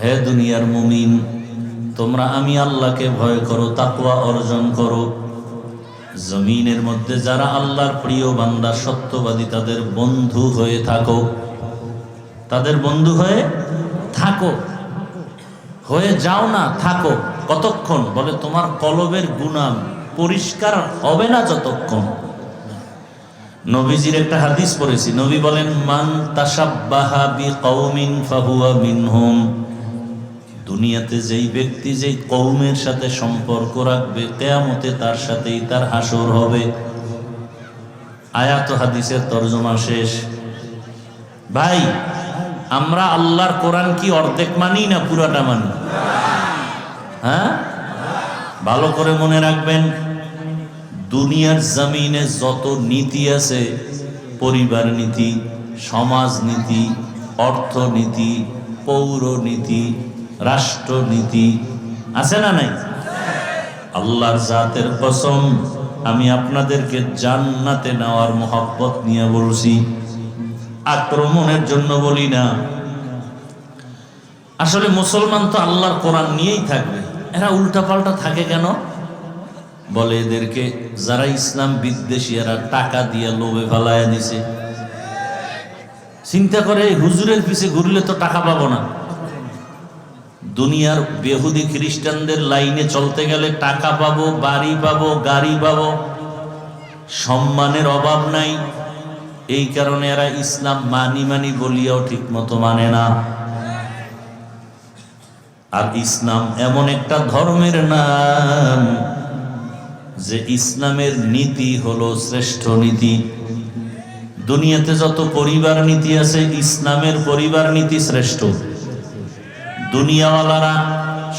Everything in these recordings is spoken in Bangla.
হে দুনিয়ার মুমিন, তোমরা আমি আল্লাহকে ভয় করো, তাকওয়া অর্জন করো। জমিনের মধ্যে যারা আল্লাহর প্রিয় বান্দা সত্যবাদী তাদের বন্ধু হয়ে থাকো, তাদের বন্ধু হয়ে থাকো, হয়ে যাও না, থাকো। কতক্ষণ? বলে তোমার কলবের গুনাহ পরিষ্কার হবে না যতক্ষণ। নবীজির একটা হাদিস পড়েছি, নবী বলেন, মান তাশাব্বাহা বিকওমিন ফাহুয়া মিনহুম। দুনিয়াতে যেই ব্যক্তি যেই কওমের সাথে সম্পর্ক রাখবে, কিয়ামতে তার সাথেই তার হাসর হবে। আয়াত হাদিসের তরজমা শেষ। ভাই, আমরা আল্লাহর কোরআন কি অর্ধেক মানি না পুরাটা মানি? হ্যাঁ, ভালো করে মনে রাখবেন, দুনিয়ার জমিনে যত নীতি আছে, পরিবার নীতি, সমাজনীতি, অর্থনীতি, পৌরনীতি, রাষ্ট্রনীতি, আছে না নাই? আল্লাহর জাতের কসম, আমি আপনাদেরকে জান্নাতে নেওয়ার মোহাব্বত নিয়ে বলছি, আক্রমণের জন্য বলি না। আসলে মুসলমান তো আল্লাহর কোরআন নিয়েই থাকবে, এরা উল্টাপাল্টা থাকে কেন? বলে এদেরকে যারা ইসলাম বিদ্বেষী এরা টাকা দিয়ে লোভে ফেলায় দিছে। চিন্তা করে হুজুরের পিছে ঘুরলে তো টাকা পাবো না। দুনিয়ার বেহুদি খ্রিস্টানদের লাইনে চলতে গেলে টাকা পাবো, বাড়ি পাবো, গাড়ি পাবো, সম্মানের অভাব নাই। এই কারণে এরা ইসলাম মানি বলিয়াও ঠিক মতো মানে না। আর ইসলাম এমন একটা ধর্মের নাম যে ইসলামের নীতি হলো শ্রেষ্ঠ নীতি। দুনিয়াতে যত পরিবার নীতি আছে, ইসলামের পরিবার নীতি শ্রেষ্ঠ। দুনিয়াওয়ালারা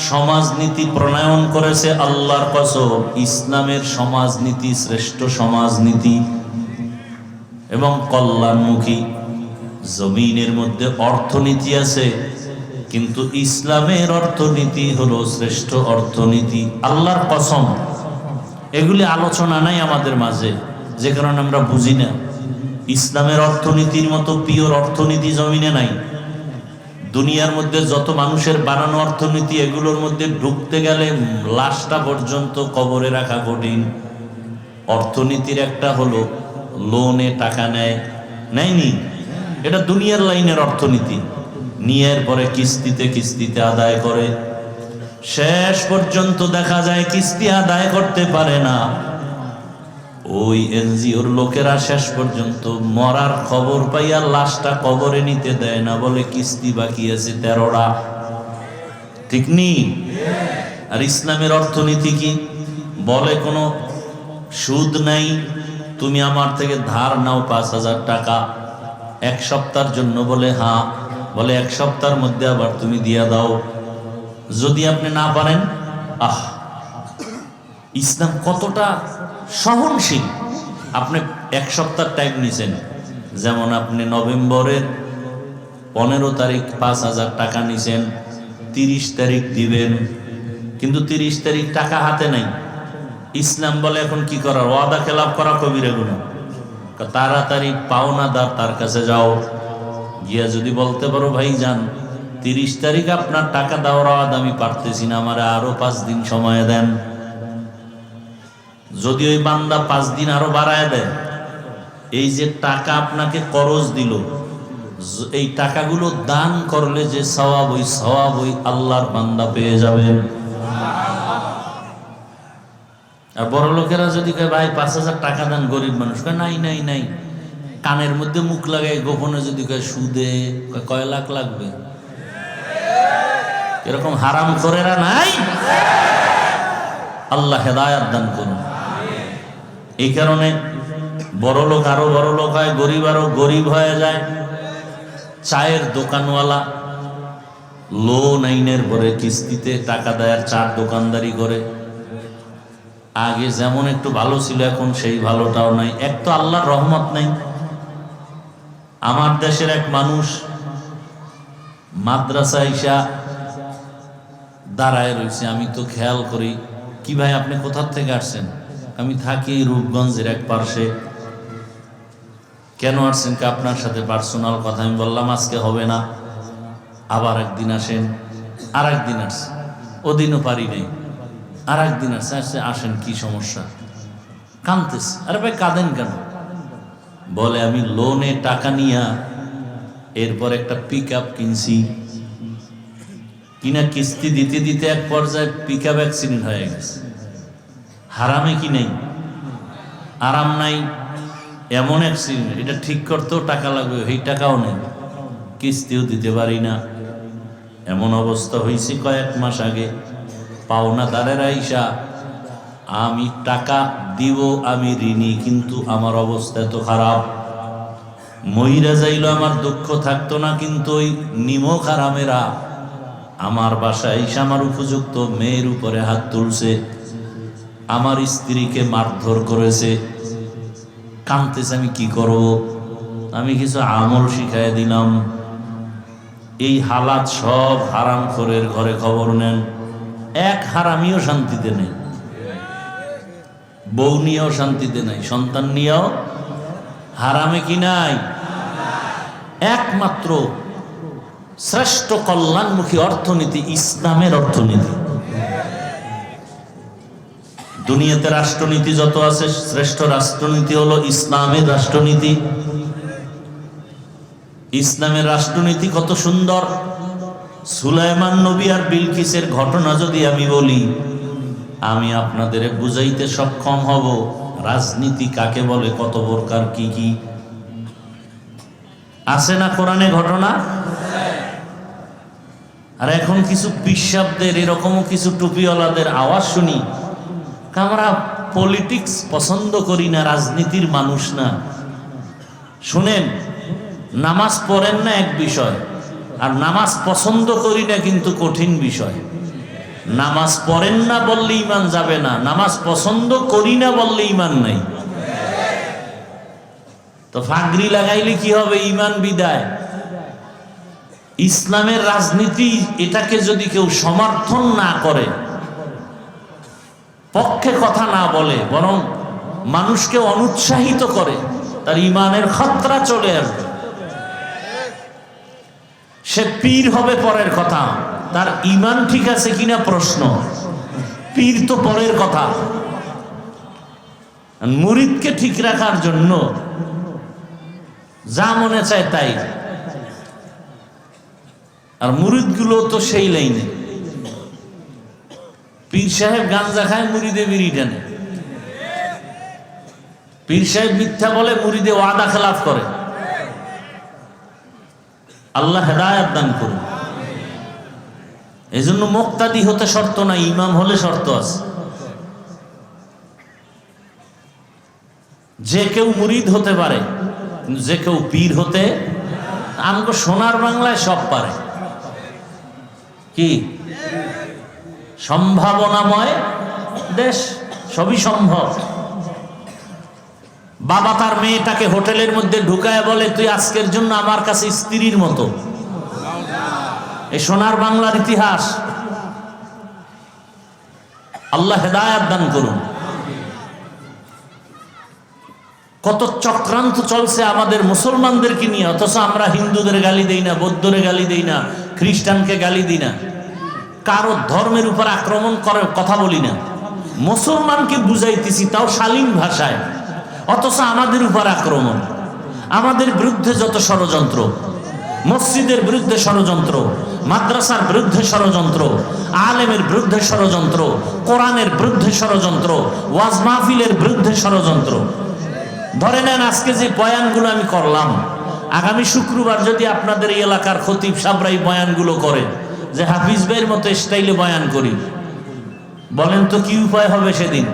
সমাজনীতি প্রণয়ন করেছে, আল্লাহর কসম ইসলামের সমাজনীতি শ্রেষ্ঠ সমাজনীতি এবং কল্যাণমুখী। জমিনের মধ্যে অর্থনীতি আছে, কিন্তু ইসলামের অর্থনীতি হলো শ্রেষ্ঠ অর্থনীতি। আল্লাহর কসম, এগুলি আলোচনা নাই আমাদের মাঝে, যে কারণে আমরা বুঝি না। ইসলামের অর্থনীতির মতো পিওর অর্থনীতি জমিনে নাই। দুনিয়ার মধ্যে যত মানুষের বানানো অর্থনীতি, এগুলোর মধ্যে ঢুকতে গেলে লাশটা পর্যন্ত কবরে রাখা কঠিন। অর্থনীতির একটা হলো লোনে টাকা নেয়নি, এটা দুনিয়ার লাইনের অর্থনীতি। নিয়ে পরে কিস্তিতে কিস্তিতে আদায় করে, শেষ পর্যন্ত দেখা যায় কিস্তি আদায় করতে পারে না। ওই এনজিওর লোকেরা শেষ পর্যন্ত মরার খবর পাইয়া লাশটা কবরে নিতে দেয় না, বলে কিস্তি বাকি আছে 13টা। ঠিক নি? আর ইসলামের অর্থনীতি কি বলে? কোনো সুদ নাই, তুমি আমার থেকে ধার নাও 5,000 টাকা এক সপ্তাহের জন্য, বলে হ্যাঁ, বলে 1 সপ্তাহের মধ্যে আবার তুমি দিয়া দাও। যদি আপনি না পারেন, ইসলাম কতটা সহনশীল। আপনি 1 সপ্তাহ টাইম নিছেন, যেমন আপনি নভেম্বরের 15 তারিখ 5,000 টাকা নিছেন, 30 তারিখ দিবেন, কিন্তু 30 তারিখ টাকা হাতে নাই। ইসলাম বলে এখন কি করার? ওয়াদা খেলাপ করা কবিরা গুনাহ। তাড়াতাড়ি পাওনাদার তার কাছে যাও, গিয়া যদি বলতে পারো, ভাই যান 30 তারিখ আপনার টাকা দেওয়ার ওয়াদা আমি পারতেছি না, আমার আরো 5 দিন সময় দেন। যদি ওই বান্দা 5 দিন আরো বাড়ায় দেয়, এই যে টাকা আপনাকে করজ দিল, এই টাকাগুলো দান করলে যে সওয়াব, ওই সওয়াব ওই আল্লাহর বান্দা পেয়ে যাবেন। আর বড় লোকেরা যদি কয় ভাই 5,000 টাকা দেন, গরিব মানুষ কয় নাই নাই নাই, কানের মধ্যে মুখ লাগায় গোপনে যদি কয় সুদে, কয় লাখ লাগবে। এরকম হারাম করেরা নাই। আল্লাহ হেদায়াত দান করুন। এই কারণে বড় লোক আরো বড় লোক হয়, গরিব আরো গরিব হয়ে যায়। চায়ের দোকানওয়ালা লোন আইনের পরে কিস্তিতে টাকা দেয়, আর চার দোকানদারি করে। আগে যেমন একটু ভালো ছিল, এখন সেই ভালোটাও নাই। এক তো আল্লাহর রহমত নাই। আমার দেশের এক মানুষ মাদ্রাসা ইসা দাঁড়ায় রয়েছে, আমি তো খেয়াল করি, কি ভাই আপনি কোথা থেকে আসছেন? আমি থাকি রূপগঞ্জের এক পার্শ্বে। কেন আসছেন? কি আপনার সাথে পার্সোনাল কথা। আমি বললাম আজকে হবে না, আবার একদিন আসেন। আর একদিন আসছে, ওদিনও পারি নাই। আর একদিন আসছে, আসছে আসেন কি সমস্যা, কাঁদতেছে। আরে ভাই কাঁদেন কেন? বলে আমি লোনে টাকা নিয়া এরপর একটা পিক আপ কিনছি, কিনা কিস্তি দিতে দিতে এক পর্যায়ে পিক আপ অ্যাক্সিডেন্ট হয়ে গেছে। হারামে কি নেই? আরাম নাই, এমন অ্যাক্সিডেন্ট, এটা ঠিক করতেও টাকা লাগবে, এই টাকাও নেই, কিস্তিও দিতে পারি না। এমন অবস্থা হয়েছে কয়েক মাস আগে, পাওনাদারের আইসা আমি টাকা দিব, আমি ঋণী, কিন্তু আমার অবস্থা এত খারাপ, মহিরা যাইল আমার দুঃখ থাকতো না, কিন্তু ওই নিমক হারামেরা আমার বাসায় এসে আমার উপযুক্ত মেয়ের উপরে হাত তুলছে, আমার স্ত্রীকে মারধর করেছে। কাঁদতেছে, আমি কি করব? আমি কিছু আমল শিখাই দিলাম। এই হালাত সব হারামখোরের ঘরে খবর নেন, এক হারামিও শান্তিতে নেই, বউ নিয়েও শান্তিতে নাই, সন্তান নিয়েও। হারামে কি নাই? একমাত্র শ্রেষ্ঠ কল্যাণমুখী অর্থনীতি ইসলামের অর্থনীতি। দুনিয়াতে রাষ্ট্রনীতি যত আছে, শ্রেষ্ঠ রাষ্ট্রনীতি হলো ইসলামের রাষ্ট্রনীতি। ইসলামের রাষ্ট্রনীতি কত সুন্দর! সুলাইমান নবী আর বিলকিসের ঘটনা যদি আমি বলি, আমি আপনাদের বুঝাইতে সক্ষম হব রাজনীতি কাকে বলে, কত প্রকার, কি কি আছে না কোরআনে ঘটনা। আর এখন কিছু পিশাবদের, এরকমও কিছু টুপিওয়ালাদের আওয়াজ শুনি, আমরা পলিটিক্স পছন্দ করি না, রাজনীতির মানুষ না। শুনেন, নামাজ পড়েন না এক বিষয়, আর নামাজ পছন্দ করি না কিন্তু কঠিন বিষয়। নামাজ পড়েন না বললে ইমান যাবে না, নামাজ পছন্দ করি না বললে ইমান নাই। তো ফাগরি লাগাইলে কি হবে? ইমান বিদায়। ইসলামের রাজনীতি, এটাকে যদি কেউ সমর্থন না করে, পক্ষে কথা না বলে, বরং মানুষকে অনুৎসাহিত করে, তার ইমানের খতরা চলে আসবে। সে পীর হবে পরের কথা, তার ইমান ঠিক আছে কিনা প্রশ্ন। পীর তো পরের কথা। মুরিদকে ঠিক রাখার জন্য যা মনে চায় তাই, আর মুরিদগুলো তো সেই লাইনে। পীর সাহেব গাঞ্জা খায়, মুরিদে বিড়ি টানে। পীর সাহেব মিথ্যা বলে, মুরিদে ওয়াদা খেলাফ করে। আল্লাহ হেদায়েত দান করুন। এই জন্য মুক্তাদি হতে শর্ত না, ইমাম হলে শর্ত আছে। যে কেউ মুরিদ হতে পারে, কিন্তু যে কেউ পীর হতে, আমাকে সোনার বাংলায় সব পারে। কি সম্ভাবনাময় দেশ, সবই সম্ভব। বাবা তার মেয়েটাকে হোটেলের মধ্যে ঢুকায় বলে, তুই আজকের জন্য আমার কাছে স্ত্রীর মতো। এই সোনার বাংলার ইতিহাস। আল্লাহ হেদায়েত দান করুন। কত চক্রান্ত চলছে আমাদের মুসলমানদেরকে নিয়ে, অথচ আমরা হিন্দুদের গালি দেই না, বৌদ্ধরে গালি দেই না, খ্রিস্টানকে গালি দিই না, কারো ধর্মের উপর আক্রমণ করার কথা বলি না। মুসলমানকে বুঝাইতেছি, তাও শালীন ভাষায়, অথচ আমাদের উপর আক্রমণ। আমাদের বিরুদ্ধে যত ষড়যন্ত্র, মসজিদের বিরুদ্ধে ষড়যন্ত্র, মাদ্রাসার বিরুদ্ধে ষড়যন্ত্র, আলেমের বিরুদ্ধে ষড়যন্ত্র, কোরআনের বিরুদ্ধে ষড়যন্ত্র, ওয়াজ মাহফিলের বিরুদ্ধে ষড়যন্ত্র। ধরে নেন আজকে যে বয়ানগুলো আমি করলাম, আগামী শুক্রবার যদি আপনাদের এই এলাকার খতিব সাবরাই বয়ানগুলো করে, যে হাফিজ ভাইয়ের মতো স্টাইলে বয়ান করি, বলেন তো কি উপায় হবে সেদিন?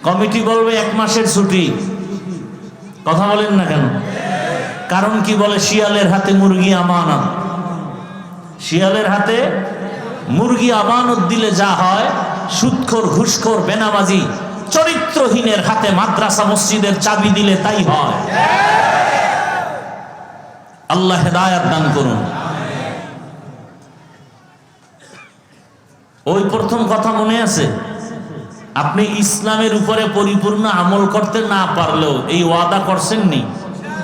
কমিটি বলবে 1 মাসের ছুটি। কথা বলেন না কেন? কারণ কি বলে? শিয়ালের হাতে মুরগি আমানত। শিয়ালের হাতে মুরগি আমানত দিলে যা হয়, সুদখোর, ঘুষখোর, বেনামাজি, চরিত্রহীনের হাতে মাদ্রাসা মসজিদের চাবি দিলে তাই হয়। আল্লাহ হেদায়েত দান করুন। ওই প্রথম কথা মনে আছে? আপনি ইসলামের উপরে পরিপূর্ণ আমল করতে না পারলেও এই ওয়াদা করছেননি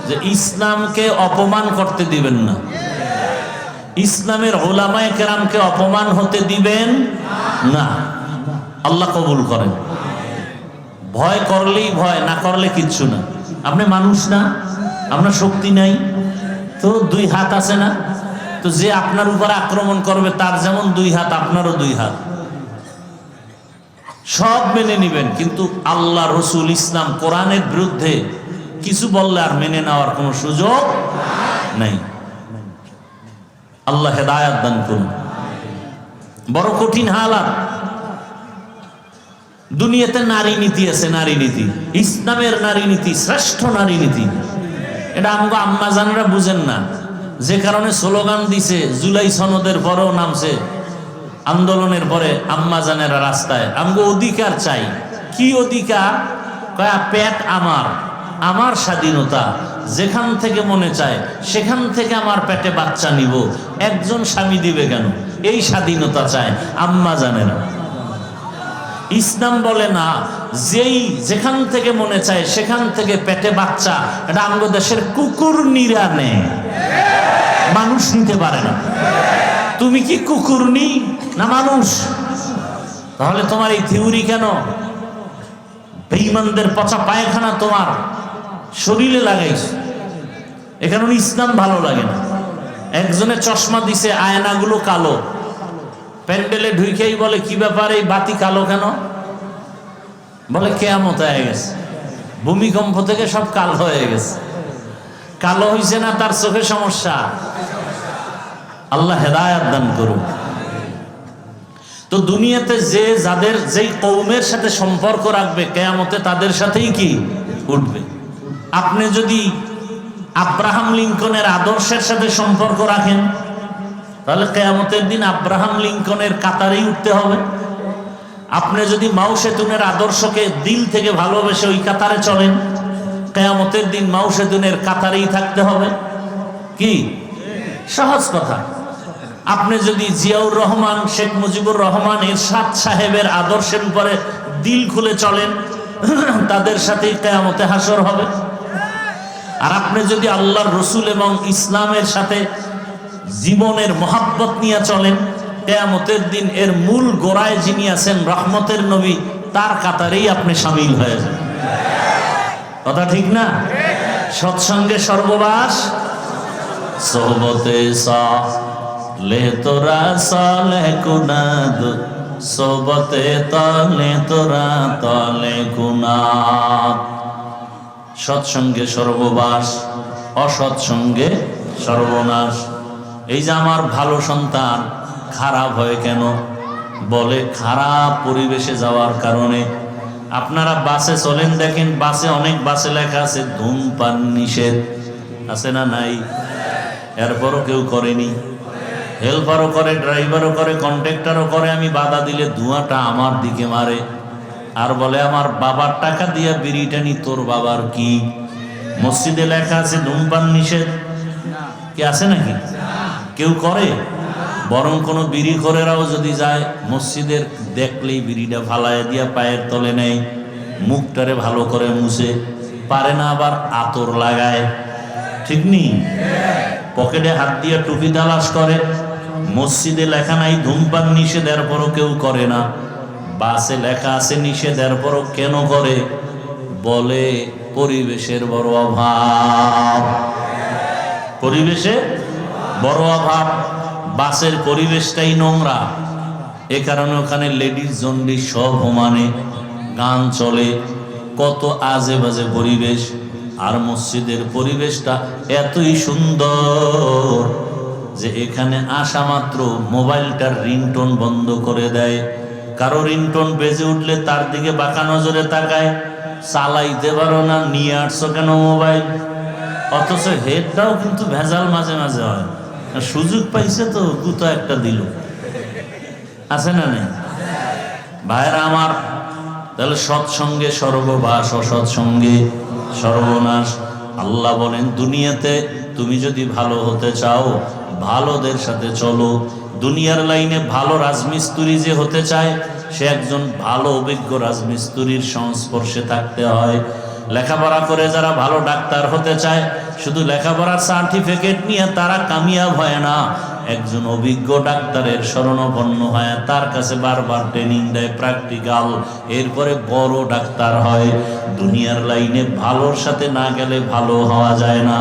যে ইসলামকে অপমান করতে দিবেন না। ইসলামের উলামায়ে কেরামকে অপমান হতে দিবেন না। আল্লাহ কবুল করেন। ভয় করলেই ভয়, না করলে কিচ্ছু না। আপনি মানুষ না, আপনার শক্তি নাই, তো দুই হাত আছে না, তো যে আপনার উপর আক্রমণ করবে তার যেমন দুই হাত, আপনারও দুই হাত। সব মেনে নিবেন, কিন্তু আল্লাহ, রসুল, ইসলাম, কোরআনের বিরুদ্ধে কিছু বললে আর মেনে নেওয়ার কোনো সুযোগ নাই। আল্লাহ হেদায়াত দান করুন। বড় কঠিন হালাত। দুনিয়াতে নারী নীতি আছে, নারী নীতি, ইসলামের নারী নীতি, শ্রেষ্ঠ নারী নীতি। এটা আমগো আম্মাজানরা বুঝেন না, যে কারণে স্লোগান দিছে, জুলাই সনদের পরেও নামছে আন্দোলনের পরে আম্মাজানেরা রাস্তায়, আমগো অধিকার চাই। কি অধিকার? কয়া পেট আমার, আমার স্বাধীনতা, যেখান থেকে মনে চায় সেখান থেকে আমার পেটে বাচ্চা নিব, একজন স্বামী দিবে কেন? এই স্বাধীনতা চায় আম্মাজানেরা। ইসলাম বলে না, যেই যেখান থেকে মনে চায় সেখান থেকে পেটে বাচ্চা। এটা আমগো দেশের কুকুর নিরা নেয়, মানুষ নিতে পারে না। তুমি কি কুকুরনি না মানুষ? তাহলে তোমার এই থিওরি কেন? বেঈমানদের পচা পায়খানা তোমার শরীরে লাগাইছ। এ কারণে ইসলাম ভালো লাগে না। একজনে চশমা দিছে, আয়নাগুলো কালো। প্যান্ডেলে ঢুকেই বলে, কি ব্যাপার, এই বাতি কালো কেন? বলে কিয়ামত হয়ে গেছে, ভূমিকম্প থেকে সব কালো হয়ে গেছে। কালো হইছে না, তার চোখে সমস্যা। আল্লাহ হেদায়াত দান করুন। তো দুনিয়াতে যে যাদের যেই কওমের সাথে সম্পর্ক রাখবে, কিয়ামতে তাদের সাথেই কি উঠবে। আপনি যদি আব্রাহাম লিঙ্কনের আদর্শের সাথে সম্পর্ক রাখেন, তাহলে কিয়ামতের দিন আব্রাহাম লিঙ্কনের কাতারেই উঠতে হবে। আপনি যদি মাও সেতুনের আদর্শকে দিল থেকে ভালোবেসে ওই কাতারে চলেন, কিয়ামতের দিন মাও সেতুনের কাতারেই থাকতে হবে। কি সহজ কথা। আপনি যদি জিয়াউর রহমান, শেখ মুজিবুর রহমান, এরশাদ সাহেবের আদর্শের উপরে দিল খুলে চলেন, তাদের সাথেই কিয়ামতে হাসর হবে। আর আপনি যদি আল্লাহর রসুল এবং ইসলামের সাথে জীবনের মহাব্বত নিয়ে চলেন, কিয়ামতের দিন এর মূল গোড়ায় যিনি আছেন রহমতের নবী, তার কাতারেই আপনি শামিল হয়ে যান। কথা ঠিক না? সৎসঙ্গে সর্ববাস, সোহবতে সালে তোরা সালে কুনাদ, সোহবতে তলে তোরা তলে কুনাদ। সৎসঙ্গে সর্ববাস, অসৎসঙ্গে সর্বনাশ। এই যে আমার ভালো সন্তান খারাপ হয় কেন? বলে খারাপ পরিবেশে যাওয়ার কারণে। আপনারা বাসে চলেন, দেখেন বাসে, অনেক বাসে লেখা আছে ধূমপান নিষেধ, আছে না নাই? এরপরও কেউ করেনি। হেল্পারও করে, ড্রাইভারও করে, কন্ট্রাক্টরও করে। আমি বাধা দিলে ধোঁয়াটা আমার দিকে মারে, আর বলে আমার বাবার টাকা দিয়া বিড়িটা নি, তোর বাবার কি? মসজিদে লেখা আছে ধূমপান নিষেধ, কি আছে নাকি? কেউ করে? বরং কোনো বিড়ি করেরাও যদি যায় মসজিদের, দেখলেই বিড়িটা ফালায় দিয়া পায়ের তলে নেয়, মুখটারে ভালো করে মুছে, পারে না আবার আতর লাগায়, ঠিক নেই? পকেটে হাত দিয়ে টুপি তালাশ করে। মসজিদে লেখা নাই ধূমপান নিষেধ, এরপরও কেউ করে না। বাসে লেখা আছে নিষেধ, এরপরও কেন করে? বলে পরিবেশের বড় অভাব, পরিবেশে বড় অভাব। বাসের পরিবেশটাই নোংরা, এ কারণে ওখানে লেডিস জন্ডিস সব সমানে, গান চলে, কত আজে বাজে পরিবেশ। আর মসজিদের পরিবেশটা এতই সুন্দর যে এখানে আসা মাত্র মোবাইলটার রিংটোন বন্ধ করে দেয়। কারো রিংটোন বেজে উঠলে তার দিকে বাঁকা নজরে তাকায়, চালাইতে পারো না, নিয়ে আসছো কেন মোবাইল? অথচ হেডটাও কিন্তু ভেজাল মাঝে মাঝে হয়। সুযোগ পাইছে তো গুতো একটা দিল, আছে না নেই? ভাইরা আমার, তাহলে সৎসঙ্গে সর্ববাস, অসৎসঙ্গে সর্বনাশ। আল্লাহ বলেন দুনিয়াতে তুমি যদি ভালো হতে চাও, ভালোদের সাথে চলো। দুনিয়ার লাইনে ভালো রাজমিস্ত্রি যে হতে চায়, সে একজন ভালো অভিজ্ঞ রাজমিস্ত্রির সংস্পর্শে থাকতে হয়। লেখাপড়া করে যারা ভালো ডাক্তার হতে চায়, শুধু লেখাপড়ার সার্টিফিকেট নিয়ে তারা কামিয়াব হয় না। একজন অভিজ্ঞ ডাক্তারের শরণাপন্ন হয়, তার কাছে বারবার ট্রেনিং দেয়, প্র্যাকটিক্যাল, এরপরে বড় ডাক্তার হয়। দুনিয়ার লাইনে ভালোর সাথে না গেলে ভালো হওয়া যায় না।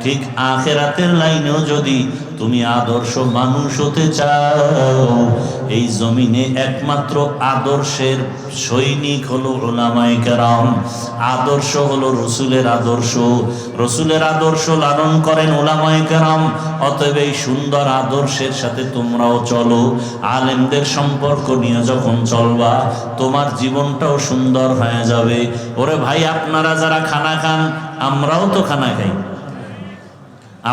ঠিক আখিরাতের লাইনেও যদি তুমি আদর্শ মানুষ হতে চাও, এই জমিনে একমাত্র আদর্শের সৈনিক হলো উলামায়ে কেরাম। আদর্শ হলো রসুলের আদর্শ, রসুলের আদর্শ লালন করেন উলামায়ে কেরাম। অতএব এই সুন্দর আদর্শের সাথে তোমরাও চলো। আলেমদের সম্পর্ক নিয়ে যখন চলবা, তোমার জীবনটাও সুন্দর হয়ে যাবে। ওরে ভাই, আপনারা যারা খানা খান, আমরাও তো খানা খাই,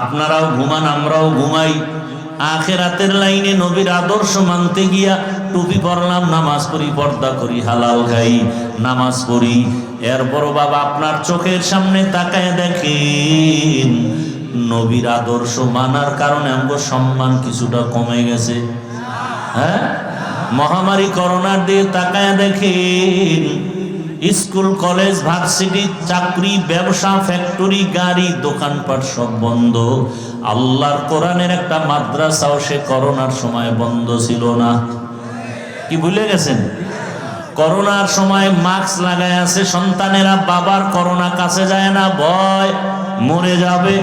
আপনারাও ঘুমান, আমরাও ঘুমাই। আখিরাতের লাইনে নবীর আদর্শ মানতে গিয়া টুপি পরলাম, নামাজ পড়ি, পর্দা করি, হালাল খাই, নামাজ পড়ি। এরপরও বাবা আপনার চোখের সামনে তাকায় দেখেন, নবীর আদর্শ মানার কারণে আমাদের সম্মান কিছুটা কমে গেছে। হ্যাঁ, মহামারী করোনার দিয়ে তাকায় দেখেন, স্কুল, কলেজ, ভার্সিটি, চাকরি, ব্যবসা, ফ্যাক্টরি, গাড়ি, দোকানপাট সব বন্ধ। আল্লাহর কোরআনের একটা মাদ্রাসাও সে করোনার সময় বন্ধ ছিল না। কি ভুলে গেছেন? করোনার সময় মাস্ক লাগায় আছে সন্তানেরা, বাবার করোনা কাছে যায় না, ভয় মরে যাবে।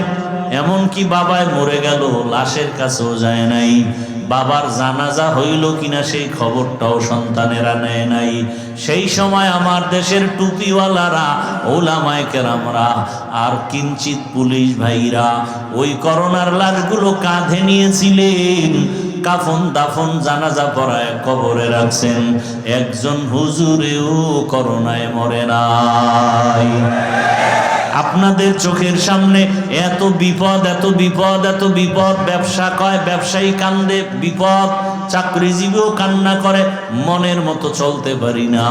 এমনকি বাবায় মরে গেল, লাশের কাছেও যায় নাই। বাবার জানাজা হইল কিনা সেই খবরটাও সন্তানেরা নেয় নাই। সেই সময় আমার দেশের টুপিওয়ালারা, ওলামায়ে কেরামরা আর কিঞ্চিত পুলিশ ভাইরা ওই করোনার লাশগুলো কাঁধে নিয়েছিলেন, কাফন দাফন জানাজা পড়ায় কবরে রাখছেন। একজন হুজুরেও করোনায় মরে নাই। আপনাদের চোখের সামনে এত বিপদ, এত বিপদ, এত বিপদ। ব্যবসা কয়, ব্যবসায়ী কান্দে, বিপদ। চাকরিজীবীও কান্না করে, মনের মতো চলতে পারি না,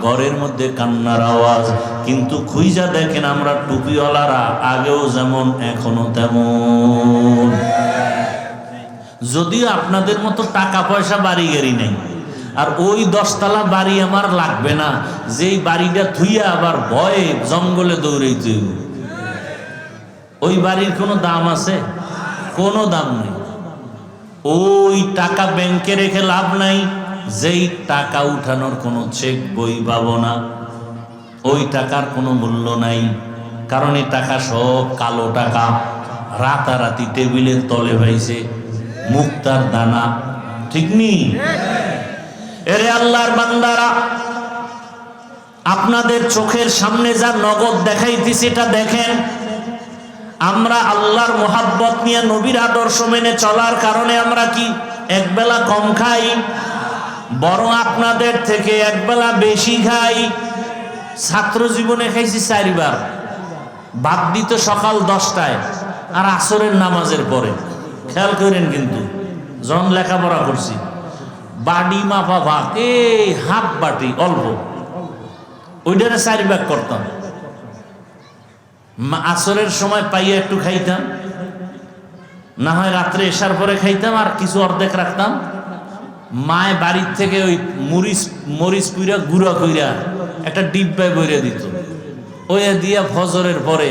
ঘরের মধ্যে কান্নার আওয়াজ। কিন্তু খুঁজা দেখেন, আমরা টুপিওয়ালারা আগেও যেমন এখনো তেমন। যদিও আপনাদের মতো টাকা পয়সা বাড়ি গাড়ি নেই, আর ওই 10 তলা বাড়ি আমার লাগবে না, যেই বাড়িটা থুইয়া আবার ভয়ে জঙ্গলে দৌড়াইতে। ওই বাড়ির কোনো দাম আছে? কোনো দাম নেই। ওই টাকা ব্যাংকে রেখে লাভ নাই, যেই টাকা উঠানোর কোনো চেক বই পাবো না, ওই টাকার কোনো মূল্য নাই। কারণ এই টাকা সব কালো টাকা, রাতারাতি টেবিলের তলে ভাইছে, মুক্তার দানা। ঠিক নি? এরে আল্লাহর বান্দারা, আপনাদের চোখের সামনে যা নগদ দেখাইতেছি এটা দেখেন। আমরা আল্লাহর মোহাব্বত নিয়ে নবীর আদর্শ মেনে চলার কারণে আমরা কি একবেলা কম খাই? বরং আপনাদের থেকে একবেলা বেশি খাই। ছাত্র জীবনে খাইছি 4 বার, বাদ দিত সকাল 10টায় আর আসরের নামাজের পরে। খেয়াল করেন, কিন্তু যখন লেখাপড়া করছি, বাড়ি মাপা ভাত, এই হাফ বাটি অল্প, ওইটারে 4 ভাগ করতাম। আসরের সময় পাইয়া একটু খাইতাম, না হয় রাত্রে এসার পরে খাইতাম, আর কিছু অর্ধেক রাখতাম। মায় বাড়ির থেকে ওই মরিচ পুইরা গুঁড়া কইরা একটা ডিব্বায় বইরে দিত, ওই দিয়া ফজরের পরে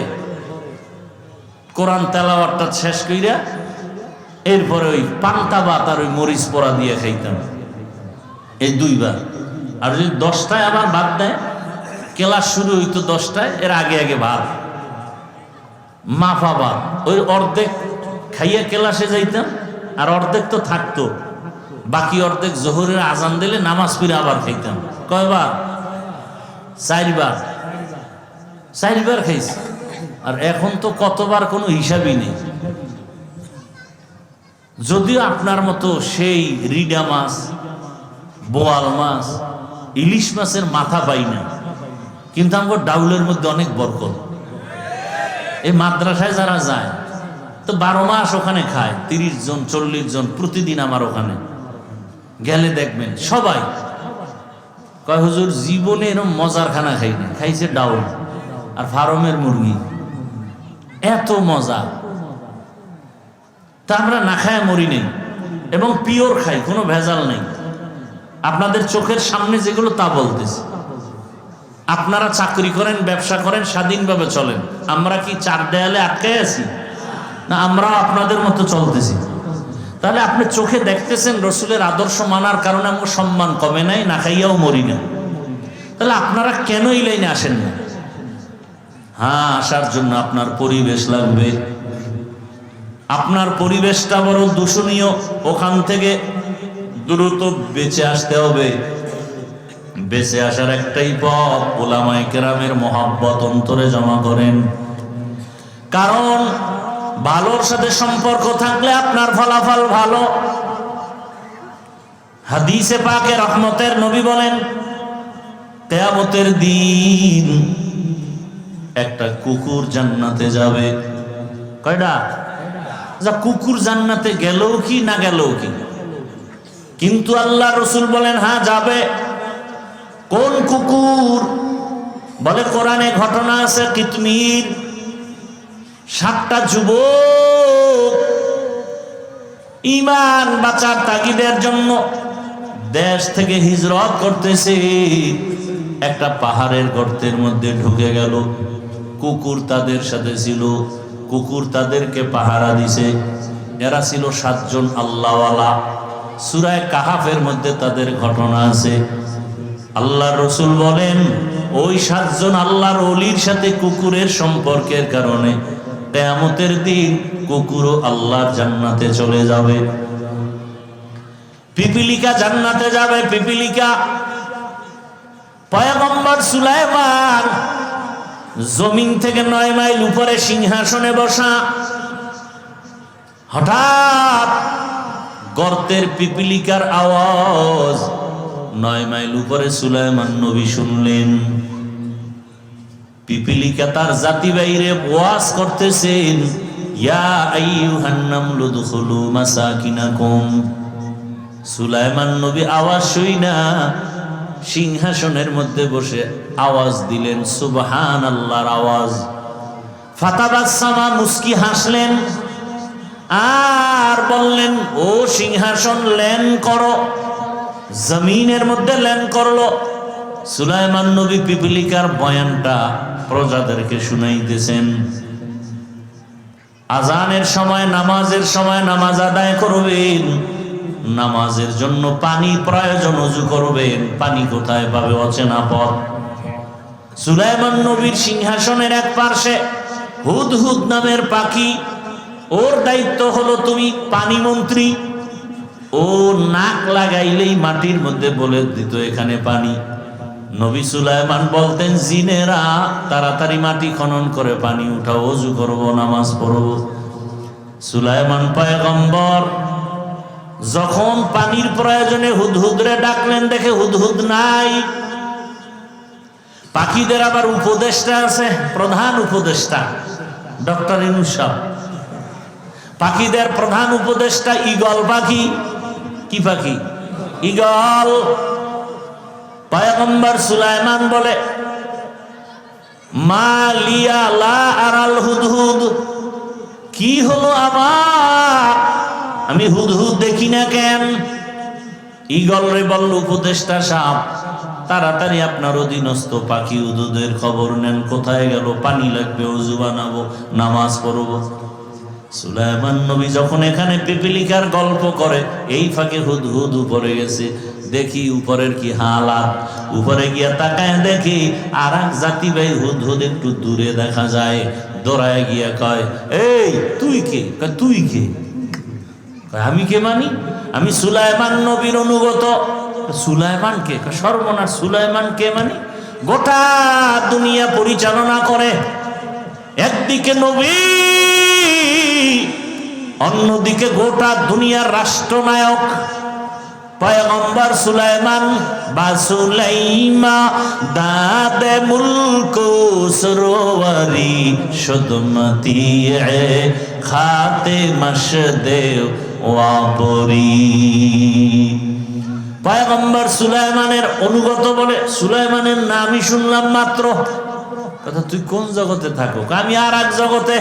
কোরআন তেলাওয়াতটা শেষ কইরা এরপরে ওই পান্তা ভাত আর ওই মরিচ পোড়া দিয়ে খাইতাম, এই 2 বার। আর যদি 10টায় আবার ভাত দেয়, ক্লাস শুরু হইতো 10টায়, এর আগে আগে ভাত, মাফা ভাত, ওই অর্ধেক খাইয়া ক্লাসে যাইতাম, আর অর্ধেক তো থাকতো, বাকি অর্ধেক জোহরের আজান দিলে নামাজ পড়ে আবার খাইতাম। কয়বার? 4 বার। 4 বার খাইছি। আর এখন তো কতবার কোনো হিসাবই নেই। যদিও আপনার মতো সেই রিডা মাছ, বোয়াল মাছ, ইলিশ মাছের মাথা পাই না, কিন্তু আমার ডাউলের মধ্যে অনেক বরকত। এই মাদ্রাসায় যারা যায় তো 12 মাস ওখানে খায়, 30 জন 40 জন প্রতিদিন। আমার ওখানে গেলে দেখবেন সবাই কয়, হুজুর জীবনে এরকম মজার খানা খাই না, খাইছে ডাউল আর ফার্মের মুরগি, এত মজা। তা আমরা না খায় মরি নেই, এবং পিওর খাই, কোনো ভেজাল নেই। আপনাদের চোখের সামনে যেগুলো তা বলতেছি। আপনারা চাকরি করেন, ব্যবসা করেন, স্বাধীনভাবে চলেন। আমরা কি 4 দেয়ালে আটকে আছি? না, আমরা আপনাদের মতো চলতেছি। তাহলে আপনি চোখে দেখতেছেন রসুলের আদর্শ মানার কারণে আমার সম্মান কমে নাই, না খাইয়াও মরি না। তাহলে আপনারা কেন এই লাইনে আসেন না? হ্যাঁ, আসার জন্য আপনার পরিবেশ লাগবে। আপনার পরিবেশটা বড় দূষণীয়, ওখান থেকে দ্রুত বেঁচে আসতে হবে। বেঁচে আসার একটাই পথ, উলামায়ে কেরামের মহব্বত অন্তরে জমা করেন। কারণ ভালোর সাথে সম্পর্ক থাকলে আপনার ফলাফল ভালো। হাদিসে পাকে রহমতের নবী বলেন, কিয়ামতের দিন একটা কুকুর জান্নাতে যাবে। কয়টা? যা কুকুর জান্নাতে গেলেও কি না গেলেও কি, কিন্তু আল্লাহ রসুল বলেন হ্যাঁ যাবে। কোন কুকুর? বলে কোরআনে ঘটনা আছে, কিতমির 7টা যুবক ঈমান বাঁচার তাগিদের জন্য দেশ থেকে হিজরত করতেছে, একটা পাহাড়ের গর্তের মধ্যে ঢুকে গেল। কুকুর তাদের সাথে ছিল, কুকুর তাদেরকে পাহারা দিছে। এরা ছিল 7 জন আল্লাহওয়ালা। সূরা কাহাফের মধ্যে তাদের ঘটনা আছে। আল্লাহ রসুল বলেন ওই 7 জন আল্লাহর ওলির সাথে কুকুরের সম্পর্কের কারণে কিয়ামতের দিন কুকুরও আল্লাহর জান্নাতে চলে যাবে। পিপিলিকা জান্নাতে যাবে। পিপিলিকা পয়গম্বর সুলাইমান জমিন থেকে 9 মাইল উপরে সিংহাসনে বসা, হঠাৎ গর্তের পিপিলিকার আওয়াজ 9 মাইল উপরে সুলাইমান নবী শুনলেন। পিপিলিকা তার জাতি বাইরে ওয়াজ করতেছেন, ইয়া আইয়ুহান নামলু দুখুলু মাসাকিনাকুম। সুলাইমান নবী আওয়াজ শুইনা সিংহাসনের মধ্যে বসে আওয়াজ দিলেন সুবহানাল্লাহর আওয়াজ। ফাতাবাসসামা, মুস্কি হাসলেন আর বললেন, ও সিংহাসন ল্যান করো। জমিনের মধ্যে ল্যান করলো। সুলাইমান নবী পিপিলিকার বয়ানটা প্রজাদেরকে শুনাইতেছেন। আজানের সময়, নামাজের সময় নামাজ আদায় করবেন। নামাজের জন্য পানি প্রয়োজন, ওযু করবেন। পানি কোথায় পাবে? অচেনা পথ। সুলাইমান নবীর সিংহাসনের এক পার্শ্বে হুদহুদ নামের পাখি, ওর দায়িত্ব হলো তুমি পানি মন্ত্রী। ও নাক লাগাইলেই মাটির মধ্যে বলে দিত এখানে পানি। নবী সুলাইমান বলতেন, জিনেরা তাড়াতাড়ি মাটি খনন করে পানি উঠাও, ওযু করব, নামাজ পড়ব। সুলাইমান পয়গম্বর যখন পানির প্রয়োজনে হুদহুদরে ডাকলেন, দেখে হুদহুদ নাই। পাখিদের আবার উপদেষ্টা আছে, প্রধান উপদেষ্টা ডক্টর ইউনূস সাহেব। পাখিদের প্রধান উপদেষ্টা ঈগল পাখি। কি পাখি? ঈগল। পয়গম্বর সুলাইমান বলে, মা লিয়া লা আরাল হুদহুদ, কি হলো আমার, আমি হুদহুদ দেখি না কেন? ঈগল রে বলল উপদেষ্টা সাহেব, তাড়াতাড়ি আপনার অধীনস্থ পাখি হুদহুদের খবর নেন, কোথায় গেল, পানি লাগবে, ওযু বানাবো, নামাজ পড়বো। সুলাইমান নবী যখন এখানে পিপিলিকার গল্প করে, এই ফাঁকে হুদহুদ উপরে গেছে। দেখি উপরের কি হালাত। উপরে গিয়া তাকায় দেখি আর এক জাতি ভাই হুদহুদ একটু দূরে দেখা যায়। দৌড়ায় গিয়া কয়, এই তুই কে? তুই কে? আমি কে মানি? আমি সুলাইমান নবীর অনুগত। সুলাইমান কে? সর্বনাশ, সুলাইমান কে মানি? গোটা দুনিয়া পরিচালনা করে। একদিকে নবী, অন্যদিকে গোটা দুনিয়ার রাষ্ট্রনায়ক পয়গম্বর সুলাইমান। বা সুলাইমা দাদে মুলক সরোয়ারি সুদমতি খাতে মশদে ওয়াবরি। পয়গম্বর সুলাইমানের অনুগত বলে, সুলাইমানের নামই শুনলাম মাত্র। কথা, তুই কোন জগতে থাকো? আমি আর এক জগতে।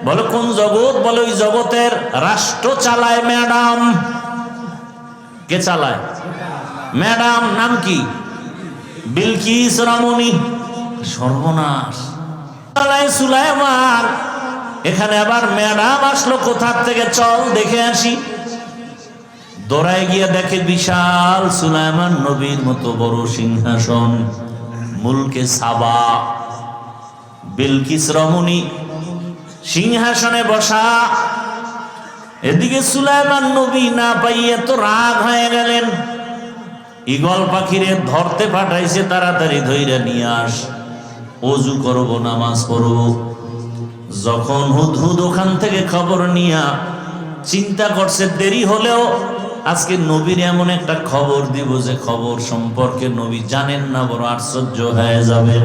বলে কোন জগৎ? বলে ওই জগতের রাষ্ট্র চালায় ম্যাডাম। কে চালায়? ম্যাডাম। নাম কি? বিলকিস রমণী। সর্বনাশ। সুলাইমান, এখানে আবার ম্যাডাম আসলো কোথা থেকে? চল দেখে আসি। দৌড়ায় গিয়া দেখে বিশাল সুলাইমান নবীর মতো বড় সিংহাসন, মুলকে সাবা, বিলকিস রমণী সিংহাসনে বসা। এদিকে সুলাইমান নবী না পাইয়া তো রাগ হয়ে গেলেন, ঈগল পাখিরে ধরতে পাঠাইছে, তাড়াতাড়ি ধইরা নিয়ে আস, ওযু করব, নামাজ পড়ব। যখন হুদহুদ ওখান থেকে খবর নিয়া চিন্তা করছে দেরি হলেও আজকে নবীর এমন একটা খবর দিব যে খবর সম্পর্কে নবী জানেন না, বড় আশ্চর্য হয়ে যাবেন।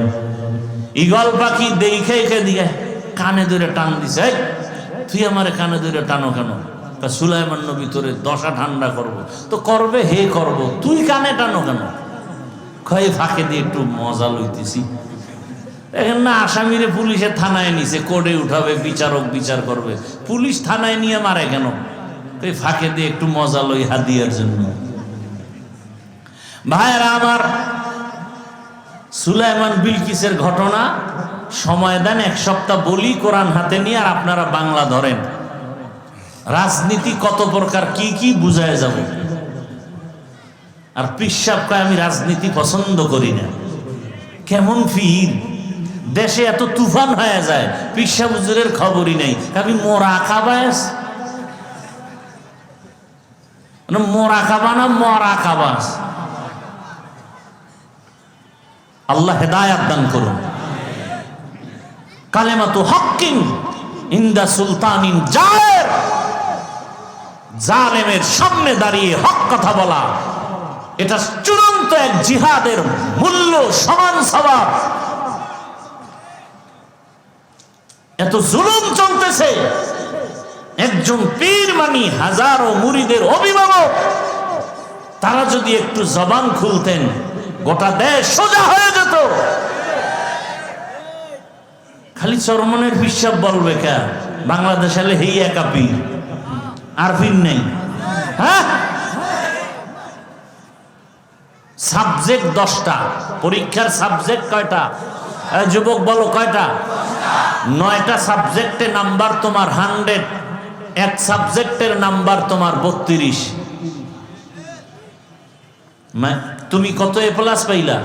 ঈগল পাখি দেখে দিয়ে কানে ধরে টান দিছে, এই তুই আমারে কানে ধরে টানো কেন? সুলাইমান নবী তোরে দশা ঠান্ডা করব। তো করবে, হে করব, তুই কানে টানো কেন? কয় ফাঁকে দিয়ে একটু মজা লইতেছি। এখন না আসামিরে পুলিশে থানায় নিছে, কোর্টে উঠাবে, বিচারক বিচার করবে, পুলিশ থানায় নিয়ে মারে কেন? এই ফাঁকে দিয়ে একটু মজা লই হাদিয়ার জন্য। ভাইরা আমার, সুলাইমান বিলকিসের ঘটনা সময় দেন, এক সপ্তাহ বলি কোরআন হাতে নিয়ে, আর আপনারা বাংলা ধরেন। রাজনীতি কত প্রকার, কি কি বুঝায় যাব। আর পিসাব কয় আমি রাজনীতি পছন্দ করি না। কেমন ফির, দেশে এত তুফান হয়ে যায়, পিসা হুজুরের খবরই নেই। আমি মোরা খাবাস, মোরা খাবা না মরা খাবাস। আল্লাহ হেদায়াত দান করুন। কালেমাতু হক্কিন ইনদা সুলতানিন জায়ের, জালেমের সামনে দাঁড়িয়ে হক কথা বলা, এটা চূড়ান্ত এক জিহাদের মূল্য, সমান সওয়াব। এত জুলুম চলতেছে, একজন পীর মানি হাজারো মুরিদের অভিভাবক, তারা যদি একটু জবান খুলতেন গোটা দেশ সোজা হয়ে যেত। খালি চরমনের বিশ্বাস বলবে কে? বাংলাদেশ হলে হেই একা পীর, আর পীর নেই। হ্যাঁ, সাবজেক্ট 10টা, পরীক্ষার সাবজেক্ট কয়টা? যুবক বলো কয়টা? 9টা সাবজেক্টে নাম্বার তোমার 100, এক সাবজেক্টের নাম্বার তোমার 32। তুমি কত এ প্লাস পাইলা?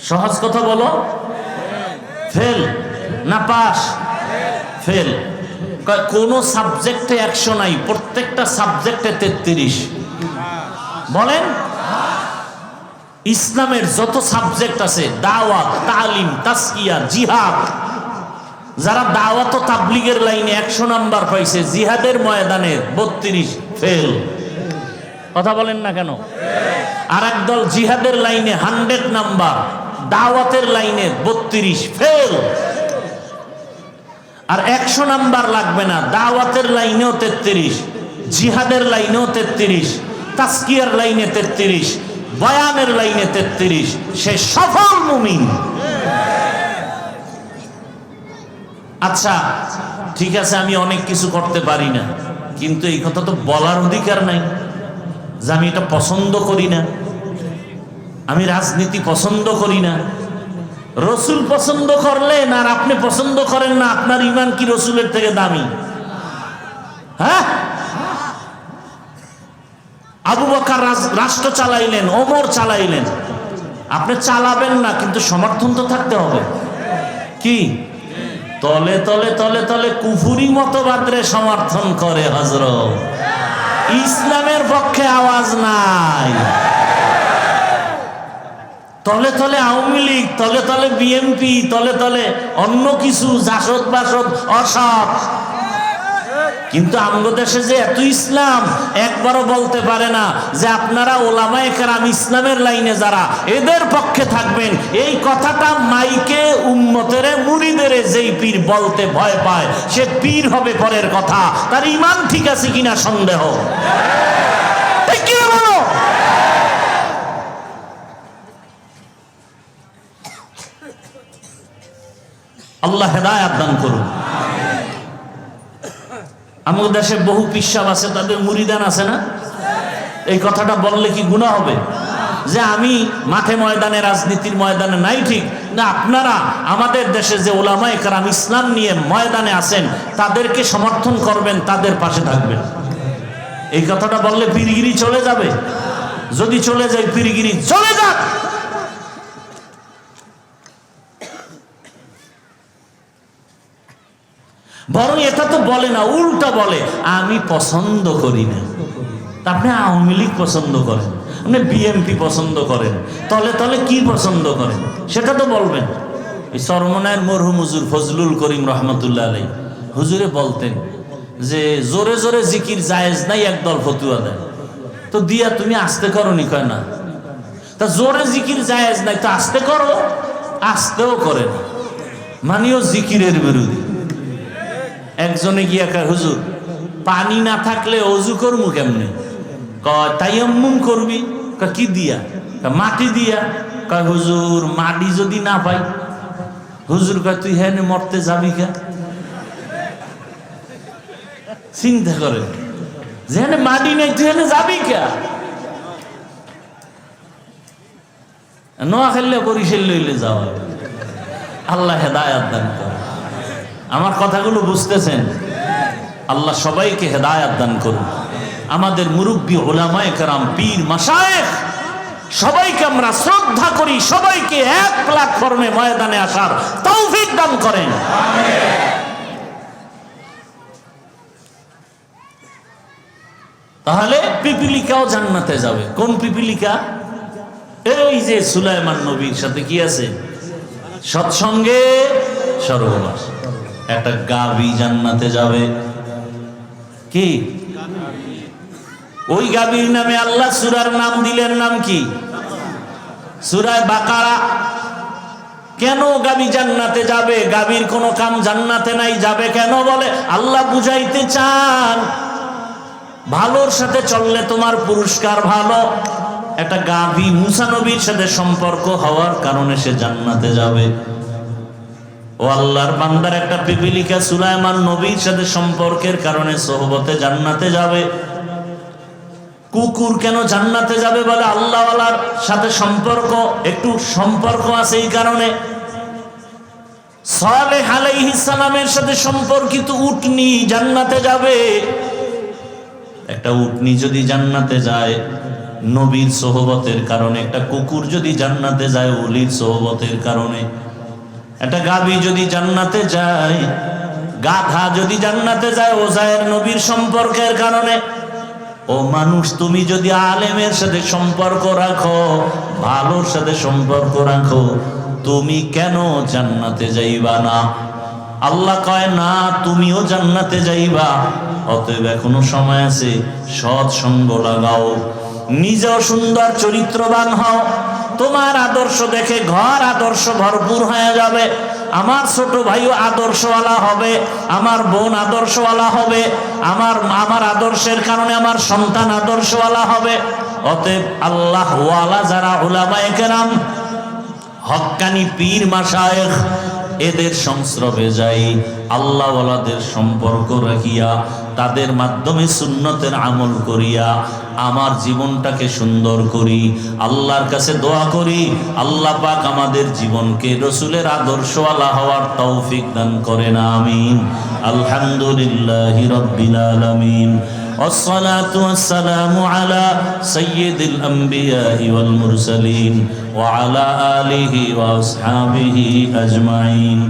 সহজ কথা বলো, ফেল না পাস? ফেল। কোন সাবজেক্টে 100 নাই, প্রত্যেকটা সাবজেক্টে 33। বলেন, ইসলামের যত সাবজেক্ট আছে, দাওয়াত, তালিম, তাসকিয়া, জিহাদ, যারা দাওয়াত ও তাবলীগের লাইনে 100 নাম্বার পাইছে, জিহাদের ময়দানে 32, ফেল। কথা বলেন না কেন? আর একদল জিহাদের লাইনে 100 নাম্বার, দাওয়াতের লাইনে 32, ফেল। আর 100 নাম্বার লাগবে না, দাওয়াতের লাইনেও 33, জিহাদের লাইনেও 33, তাসকিয়ার লাইনে 33, বয়ানের লাইনে 33, সে সফল মুমিন। আচ্ছা ঠিক আছে, আমি অনেক কিছু করতে পারি না, কিন্তু এই কথা তো বলার অধিকার নাই যে আমি এটা পছন্দ করি না, আমি রাজনীতি পছন্দ করি না। রসুল পছন্দ করলেন আর আপনি পছন্দ করেন না, আপনার ঈমান কি রসুলের থেকে দামি? হ্যাঁ, আবু বকর রাষ্ট্র চালাইলেন, ওমর চালাইলেন, আপনি চালাবেন না, কিন্তু সমর্থন তো থাকতে হবে। কি তলে তলে তলে তলে কুফুরি মতবাদরে সমর্থন করে হযরত, ইসলামের পক্ষে আওয়াজ নাই। তলে তলে আওয়ামী লীগ, তলে তলে বিএনপি, তলে তলে অন্য কিছু জাসদ বাসদ অসৎ। কিন্তু আমগো দেশে যে এত ইসলাম, একবারও বলতে পারে না যে আপনারা ওলামায়ে কেরাম ইসলামের লাইনে যারা, এদের পক্ষে থাকবেন। এই কথাটা মাইকে উম্মতেরে মুরিদেরে যেই পীর বলতে ভয় পায়, সে পীর হবে পরের কথা, তার ঈমান ঠিক আছে কিনা সন্দেহ। কি বলো? আল্লাহ হেদায়েত দান করুন। আমাদের দেশে বহু পিসাব আছে, তাদের মুরিদান আছে না? এই কথাটা বললে কি গুনাহ হবে? যে আমি মাঠে ময়দানে, রাজনীতির ময়দানে নাই, ঠিক না? আপনারা আমাদের দেশে যে ওলামায়ে কেরাম ইসলাম নিয়ে ময়দানে আছেন, তাদেরকে সমর্থন করবেন, তাদের পাশে থাকবেন। এই কথাটা বললে পীরগিরি চলে যাবে? যদি চলে যায় পীরগিরি চলে যাক। বরং এটা তো বলে না, উল্টা বলে আমি পছন্দ করি না। আপনি আওয়ামী লীগ পছন্দ করেন, আপনি বিএনপি পছন্দ করেন, তলে তলে কি পছন্দ করেন সেটা তো বলবেন। এই চরমনায়ের মরহুম হুজুর ফজলুল করিম রহমতুল্লাহ আলাই হুজুরে বলতেন যে জোরে জোরে জিকির জায়েজ নাই, একদল ফতুয়া দেয়। তো দিয়া তুমি আস্তে করো নি? কয় না। তা জোরে জিকির জায়েজ নাই তো আস্তে করো, আস্তেও করে না, মানিও জিকিরের বিরোধী। একজনে গিয়া কয় হুজুর পানি না থাকলে অজু করবো কেমনে? কয় তায়াম্মুম করবি। কয় কি দিয়া? কয় মাটি দিয়া। কয় হুজুর মাটি যদি না পাই? হুজুর কয় তুই হ্যাঁ মরতে যাবি কে? চিন্তা করে যে মাটি নাই তুই হ্যাঁ যাবি কে? নোয়া খেললে বরিশাল লইলে যাওয়া। আল্লাহ হেদায়াত দান করে। আমার কথাগুলো বুঝতেছেন? আল্লাহ সবাইকে হেদায়াত দান করুন। আমাদের মুরব্বী উলামায়ে কেরাম, পীর মাশায়েখ সবাইকে আমরা শ্রদ্ধা করি, সবাইকে এক প্ল্যাটফর্মে ময়দানে আসার তৌফিক দান করেন। তাহলে পিপিলিকাও জান্নাতে যাবে। কোন পিপিলিকা? এই যে সুলাইমান নবীর সাথে কি আছে? সৎসঙ্গে স্বর্গবাস। একটা গাভী জান্নাতে যাবে। কি? ওই গাভীর নামে আল্লাহ সূরার নাম দিলেন, নাম কি? সূরা বাকারা। কেন গাভী জান্নাতে যাবে? গাভীর কোনো কাম জান্নাতে নাই, যাবে কেন? বলে আল্লাহ বুঝাইতে চান ভালোর সাথে চললে তোমার পুরস্কার ভালো। একটা গাভী মুসা নবীর সাথে সম্পর্ক হওয়ার কারণে সে জান্নাতে যাবে। ও আল্লাহর বান্দার একটা পিপিলিকা সুলাইমান নবীর সাথে সম্পর্কের কারণে সোহবতে জান্নাতে যাবে। কুকুর কেন জান্নাতে যাবে? বলে আল্লাহওয়ালার সাথে সম্পর্ক, একটু সম্পর্ক আছে এই কারণে। সালেহ আলাইহিস সালামের সাথে সম্পর্কিত উটনি জান্নাতে যাবে। একটা উটনি যদি জান্নাতে যায় নবীর সোহবতের কারণে, একটা কুকুর যদি জান্নাতে যায় ওলির সোহবতের কারণে, একটা গাভী যদি জান্নাতে যায়, গাধা যদি জান্নাতে যায় ওজায়ের নবীর সম্পর্কের কারণে। ও মানুষ, তুমি যদি আলেমের সাথে সম্পর্ক রাখো, ভালোর সাথে সম্পর্ক রাখো, তুমি কেন জান্নাতে যাইবা না? আল্লাহ কয় না, তুমিও জান্নাতে যাইবা। অতএব এখনো সময় আছে, সৎ সঙ্গ লাগাও, নিজেও সুন্দর চরিত্রবান হও। তোমার আদর্শ দেখে ঘর আদর্শ ভরপুর হয়ে যাবে। আমার ছোট ভাইও আদর্শওয়ালা হবে, আমার বোন আদর্শওয়ালা হবে, আমার আদর্শের কারণে আমার সন্তান আদর্শওয়ালা হবে। অতএব আল্লাহ ওয়ালা যারা উলামায়ে কেরাম, হক্কানি পীর মাশায়েখ, এদের সংস্রবে যাই, আল্লাহওয়ালাদের সম্পর্ক রাখিয়া তাদের মাধ্যমে সুন্নতের আমল করিয়া আমার জীবনটাকে সুন্দর করি। আল্লাহর কাছে দোয়া করি আল্লাহ পাক আমাদের জীবনকে রসুলের আদর্শওয়ালা হওয়ার তৌফিক দান করেন। আমিন। আলহামদুলিল্লাহি রাব্বিল আলামিন। والصلاة والسلام على سيد الأنبياء والمرسلين وعلى آله وأصحابه أجمعين।